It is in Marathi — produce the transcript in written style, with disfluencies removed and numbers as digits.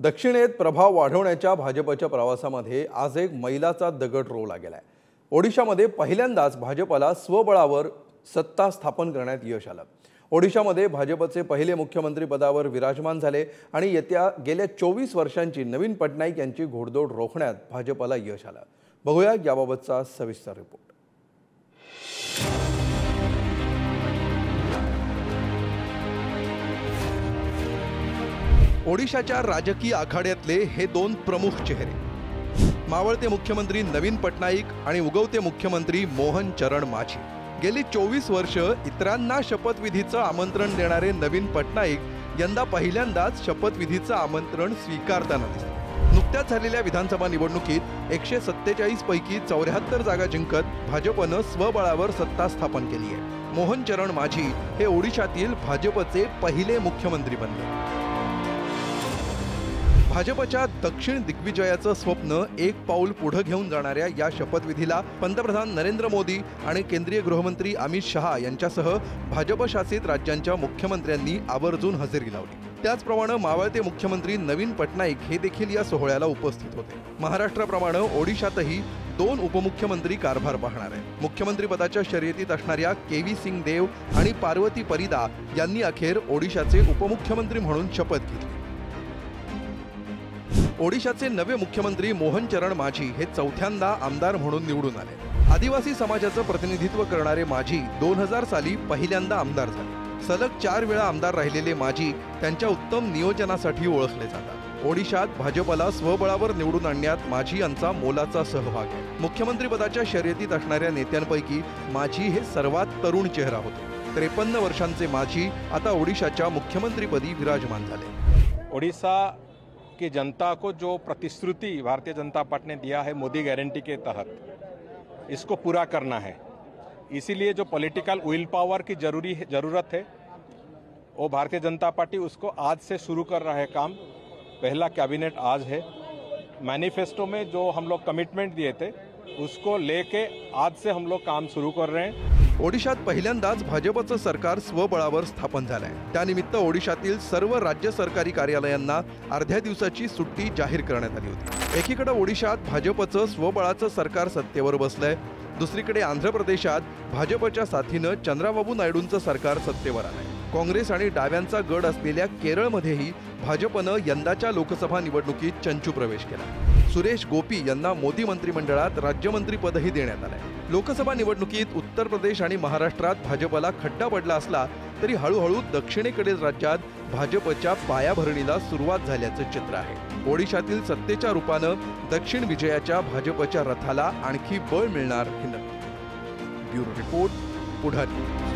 दक्षिणेत प्रभाव वाढवण्याच्या भाजपच्या प्रवासामध्ये आज एक मैलाचा दगड रोवला गेलाय। ओडिशामध्ये पहिल्यांदाच भाजपला स्वबळावर सत्ता स्थापन करण्यात यश आलं। ओडिशामध्ये भाजपचे पहिले मुख्यमंत्री पदावर विराजमान झाले आणि गेल्या 24 वर्षांची नवीन पटनाईक यांची घोडदौड रोखण्यात भाजपला यश आलं। बघूया याबाबतचा सविस्तर रिपोर्ट। ओडिशाच्या राजकीय आखाड्यातले हे दोन प्रमुख चेहरे, मावळते मुख्यमंत्री नवीन पटनाईक आणि उगवते मुख्यमंत्री मोहन चरण माझी। गेली 24 वर्ष इतरांना शपथविधीचं आमंत्रण देणारे नवीन पटनाईक यंदा पहिल्यांदाच शपथविधीचं आमंत्रण स्वीकारताना दिसले। नुकत्याच झालेल्या विधानसभा निवडणुकीत 147 पैकी 74 जागा जिंकत भाजपनं स्वबळावर सत्ता स्थापन केली आहे। मोहन चरण माझी हे ओडिशातील भाजपचे पहिले मुख्यमंत्री बनले। भाजपच्या दक्षिण दिग्विजयाचं स्वप्न एक पाऊल पुढे घेऊन जाणाऱ्या या शपथविधीला पंतप्रधान नरेंद्र मोदी आणि केंद्रीय गृहमंत्री अमित शहा यांच्यासह भाजप शासित राज्यांच्या मुख्यमंत्र्यांनी आवर्जून हजेरी लावली। त्याचप्रमाणे मावळते मुख्यमंत्री नवीन पटनाईक हे देखील या सोहळ्याला उपस्थित होते। महाराष्ट्राप्रमाणे ओडिशातही 2 उपमुख्यमंत्री कारभार पाहणार आहेत। मुख्यमंत्री पदाच्या शर्यतीत असणाऱ्या केवी सिंग देव आणि पार्वती परिदा यांनी अखेर ओडिशाचे उपमुख्यमंत्री म्हणून शपथ घेतली। ओडिशाचे नवे मुख्यमंत्री मोहन चरण माझी हे चौथ्यांदा आमदार म्हणून निवडून आले। आदिवासी समाजाचं प्रतिनिधित्व करणारे माझी 2000 साली पहिल्यांदा आमदार झाले। सलग 4 वेळा आमदार राहिलेले माझी त्यांच्या उत्तम नियोजनासाठी ओळखले जातात। ओडिशात भाजपला स्वबळावर निवडून आणण्यात माझी यांचा मोलाचा सहभाग आहे। मुख्यमंत्री पदाच्या शर्यतीत असणाऱ्या नेत्यांपैकी माझी हे सर्वात तरुण चेहरा होते। 53 वर्षांचे माझी आता ओडिशाच्या मुख्यमंत्रीपदी विराजमान झाले। ओडिशा की जनता को जो प्रतिश्रुति भारतीय जनता पार्टी ने दिया है मोदी गारंटी के तहत, इसको पूरा करना है। इसीलिए जो पॉलिटिकल विल पावर की ज़रूरत है वो भारतीय जनता पार्टी उसको आज से शुरू कर रहा है काम। पहला कैबिनेट आज है। मैनिफेस्टो में जो हम लोग कमिटमेंट दिए थे उसको लेके आज से हम लोग काम शुरू कर रहे हैं। ओडिशात पहिल्यांदाच भाजपचं सरकार स्वबळावर स्थापन झालंय। त्यानिमित्त ओडिशातील सर्व राज्य सरकारी कार्यालयांना अर्ध्या दिवसाची सुट्टी जाहीर करण्यात आली होती। एकीकडे ओडिशात भाजपचं स्वबळाचं सरकार सत्तेवर बसलंय, दुसरीकडे आंध्र प्रदेशात भाजपच्या साथीनं चंद्राबाबू नायडूंचं सरकार सत्तेवर आलंय। काँग्रेस आणि डाव्यांचा गड असलेल्या केरळमध्येही भाजपनं यंदाच्या लोकसभा निवडणुकीत चंचू प्रवेश केला। सुरेश गोपी यांना मोदी मंत्रिमंडळात राज्यमंत्रीपदही देण्यात आलंय। लोकसभा निवडणुकीत उत्तर प्रदेश आणि महाराष्ट्रात भाजपला खड्डा पडला असला तरी हळूहळू दक्षिणेकडील राज्यात भाजपच्या पायाभरणीला सुरुवात झाल्याचं चित्र आहे। ओडिशातील सत्तेच्या रूपानं दक्षिण विजयाच्या भाजपच्या रथाला आणखी बळ मिळणार हे नक्की। ब्युरो रिपोर्ट, पुढारी।